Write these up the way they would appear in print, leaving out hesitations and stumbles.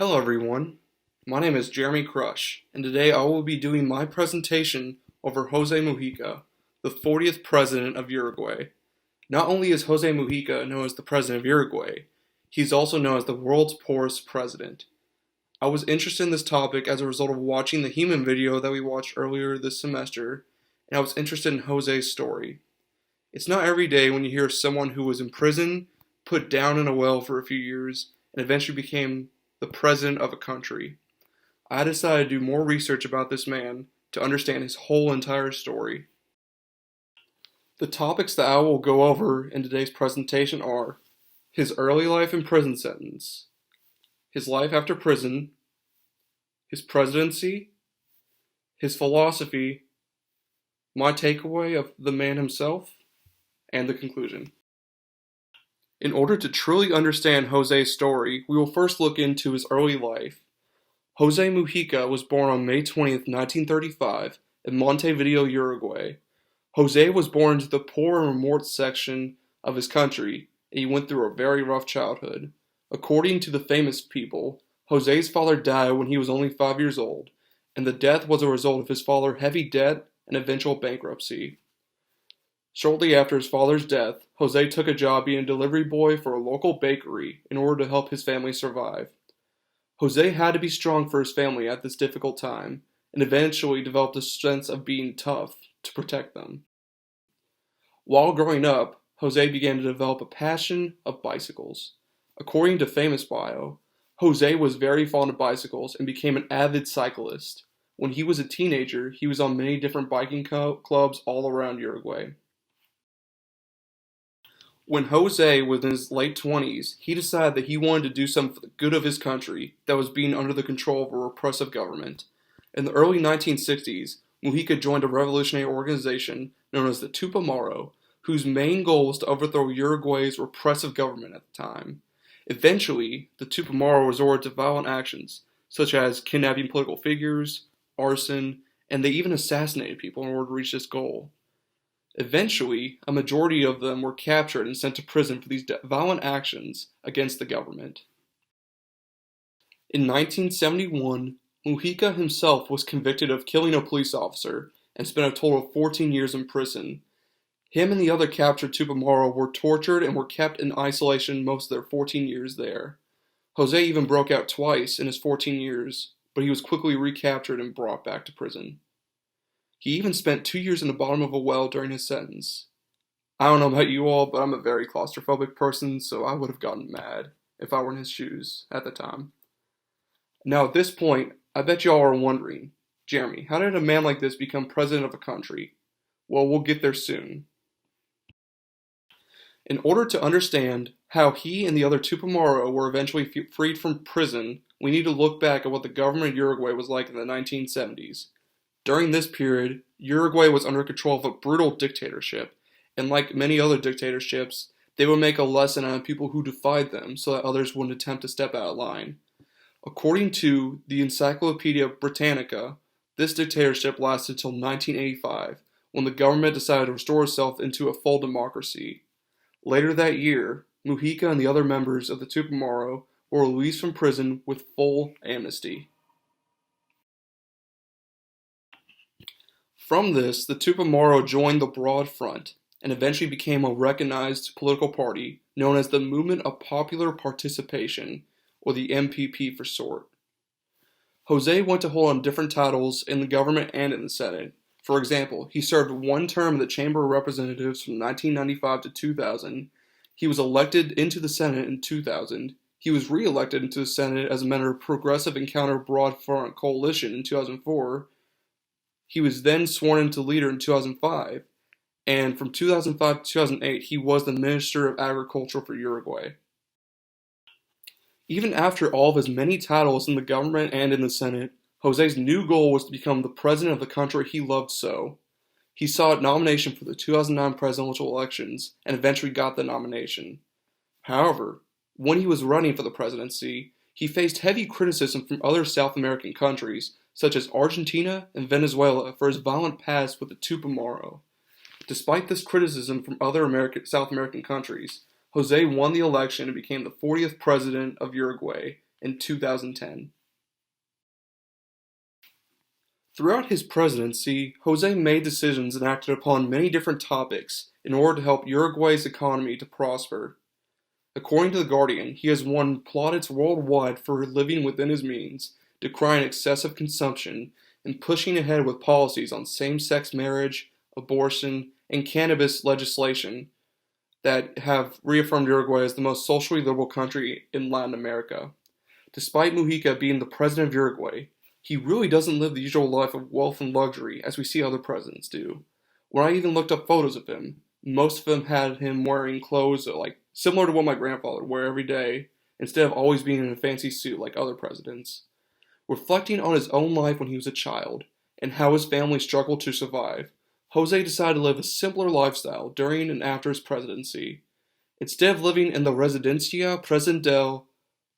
Hello everyone, my name is Jeremy Crush, and today I will be doing my presentation over Jose Mujica, the 40th president of Uruguay. Not only is Jose Mujica known as the president of Uruguay, he's also known as the world's poorest president. I was interested in this topic as a result of watching the Human video that we watched earlier this semester, and I was interested in Jose's story. It's not every day when you hear someone who was in prison, put down in a well for a few years, and eventually became the president of a country. I decided to do more research about this man to understand his whole entire story. The topics that I will go over in today's presentation are his early life and prison sentence, his life after prison, his presidency, his philosophy, my takeaway of the man himself, and the conclusion. In order to truly understand Jose's story, we will first look into his early life. Jose Mujica was born on May 20th, 1935, in Montevideo, Uruguay. Jose was born into the poor and remote section of his country, and he went through a very rough childhood. According to the famous people, Jose's father died when he was only 5 years old, and the death was a result of his father's heavy debt and eventual bankruptcy. Shortly after his father's death, Jose took a job being a delivery boy for a local bakery in order to help his family survive. Jose had to be strong for his family at this difficult time, and eventually developed a sense of being tough to protect them. While growing up, Jose began to develop a passion of bicycles. According to Famous Bio, Jose was very fond of bicycles and became an avid cyclist. When he was a teenager, he was on many different biking clubs all around Uruguay. When Jose was in his late 20s, he decided that he wanted to do something for the good of his country that was being under the control of a repressive government. In the early 1960s, Mujica joined a revolutionary organization known as the Tupamaro, whose main goal was to overthrow Uruguay's repressive government at the time. Eventually, the Tupamaro resorted to violent actions, such as kidnapping political figures, arson, and they even assassinated people in order to reach this goal. Eventually, a majority of them were captured and sent to prison for these violent actions against the government. In 1971, Mujica himself was convicted of killing a police officer and spent a total of 14 years in prison. Him and the other captured Tupamaro were tortured and were kept in isolation most of their 14 years there. Jose even broke out twice in his 14 years, but he was quickly recaptured and brought back to prison. He even spent 2 years in the bottom of a well during his sentence. I don't know about you all, but I'm a very claustrophobic person, so I would have gotten mad if I were in his shoes at the time. Now at this point, I bet you all are wondering, Jeremy, how did a man like this become president of a country? Well, we'll get there soon. In order to understand how he and the other Tupamaro were eventually freed from prison, we need to look back at what the government of Uruguay was like in the 1970s. During this period, Uruguay was under control of a brutal dictatorship, and like many other dictatorships, they would make a lesson out of people who defied them so that others wouldn't attempt to step out of line. According to the Encyclopedia Britannica, this dictatorship lasted until 1985, when the government decided to restore itself into a full democracy. Later that year, Mujica and the other members of the Tupamaro were released from prison with full amnesty. From this, the Tupamaro joined the Broad Front and eventually became a recognized political party known as the Movement of Popular Participation, or the MPP for short. Jose went to hold on different titles in the government and in the Senate. For example, he served one term in the Chamber of Representatives from 1995 to 2000. He was elected into the Senate in 2000. He was re-elected into the Senate as a member of Progressive Encounter Broad Front Coalition in 2004. He was then sworn into leader in 2005, and from 2005 to 2008, he was the Minister of Agriculture for Uruguay. Even after all of his many titles in the government and in the Senate, Jose's new goal was to become the president of the country he loved so. He sought nomination for the 2009 presidential elections and eventually got the nomination. However, when he was running for the presidency, he faced heavy criticism from other South American countries, such as Argentina and Venezuela, for his violent past with the Tupamaro. Despite this criticism from other South American countries, Jose won the election and became the 40th president of Uruguay. in 2010. Throughout his presidency, Jose made decisions and acted upon many different topics in order to help Uruguay's economy to prosper. According to The Guardian, he has won plaudits worldwide for living within his means, decrying excessive consumption, and pushing ahead with policies on same-sex marriage, abortion, and cannabis legislation that have reaffirmed Uruguay as the most socially liberal country in Latin America. Despite Mujica being the president of Uruguay, he really doesn't live the usual life of wealth and luxury as we see other presidents do. When I even looked up photos of him, most of them had him wearing clothes like similar to what my grandfather would wear every day, instead of always being in a fancy suit like other presidents. Reflecting on his own life when he was a child, and how his family struggled to survive, Jose decided to live a simpler lifestyle during and after his presidency. Instead of living in the Residencia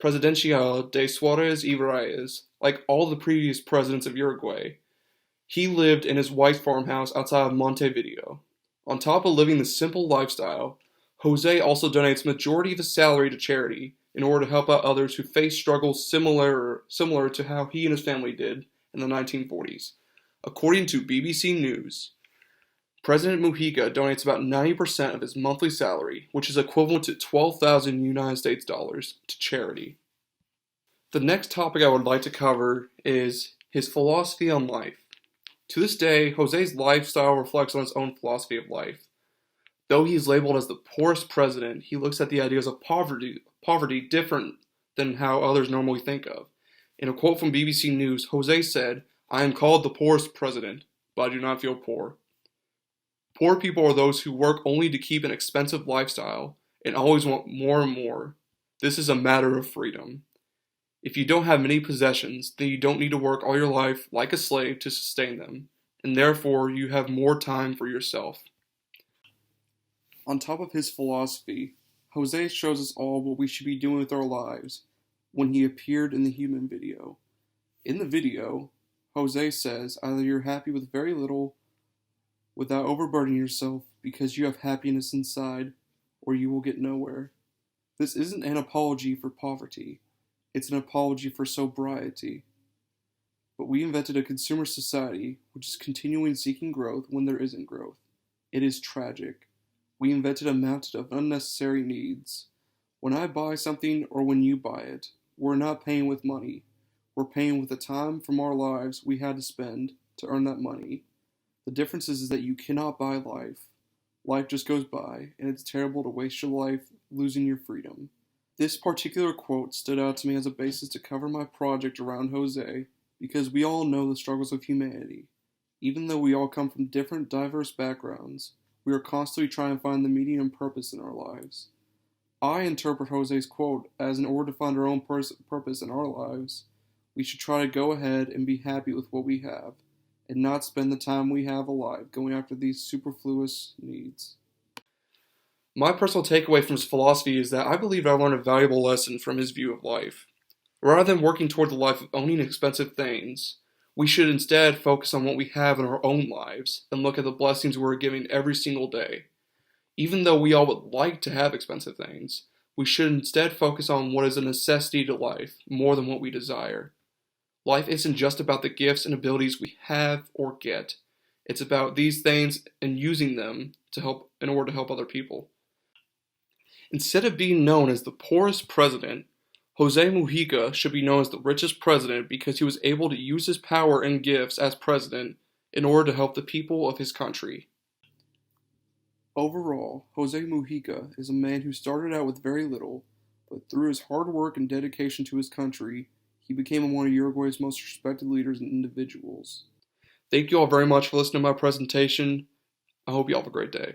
Presidencial de Suarez y Reyes, like all the previous presidents of Uruguay, he lived in his wife's farmhouse outside of Montevideo. On top of living the simple lifestyle, Jose also donates majority of his salary to charity in order to help out others who face struggles similar to how he and his family did in the 1940s. According to BBC News, President Mujica donates about 90% of his monthly salary, which is equivalent to 12,000 United States dollars, to charity. The next topic I would like to cover is his philosophy on life. To this day, Jose's lifestyle reflects on his own philosophy of life. Though he is labeled as the poorest president, he looks at the ideas of poverty different than how others normally think of. In a quote from BBC News, Jose said, "I am called the poorest president, but I do not feel poor. Poor people are those who work only to keep an expensive lifestyle and always want more and more. This is a matter of freedom. If you don't have many possessions, then you don't need to work all your life like a slave to sustain them, and therefore you have more time for yourself." On top of his philosophy, Jose shows us all what we should be doing with our lives when he appeared in the Human video. In the video, Jose says either you're happy with very little without overburdening yourself because you have happiness inside, or you will get nowhere. This isn't an apology for poverty. It's an apology for sobriety. But we invented a consumer society which is continually seeking growth when there isn't growth. It is tragic. We invented a mountain of unnecessary needs. When I buy something or when you buy it, we're not paying with money. We're paying with the time from our lives we had to spend to earn that money. The difference is that you cannot buy life. Life just goes by, and it's terrible to waste your life losing your freedom. This particular quote stood out to me as a basis to cover my project around Jose, because we all know the struggles of humanity. Even though we all come from different, diverse backgrounds, we are constantly trying to find the meaning and purpose in our lives. I interpret Jose's quote as in order to find our own purpose in our lives, we should try to go ahead and be happy with what we have, and not spend the time we have alive going after these superfluous needs. My personal takeaway from his philosophy is that I believe I learned a valuable lesson from his view of life. Rather than working toward the life of owning expensive things, we should instead focus on what we have in our own lives and look at the blessings we're giving every single day. Even though we all would like to have expensive things, we should instead focus on what is a necessity to life more than what we desire. Life isn't just about the gifts and abilities we have or get. It's about these things and using them in order to help other people. Instead of being known as the poorest president, Jose Mujica should be known as the richest president because he was able to use his power and gifts as president in order to help the people of his country. Overall, Jose Mujica is a man who started out with very little, but through his hard work and dedication to his country, he became one of Uruguay's most respected leaders and individuals. Thank you all very much for listening to my presentation. I hope you all have a great day.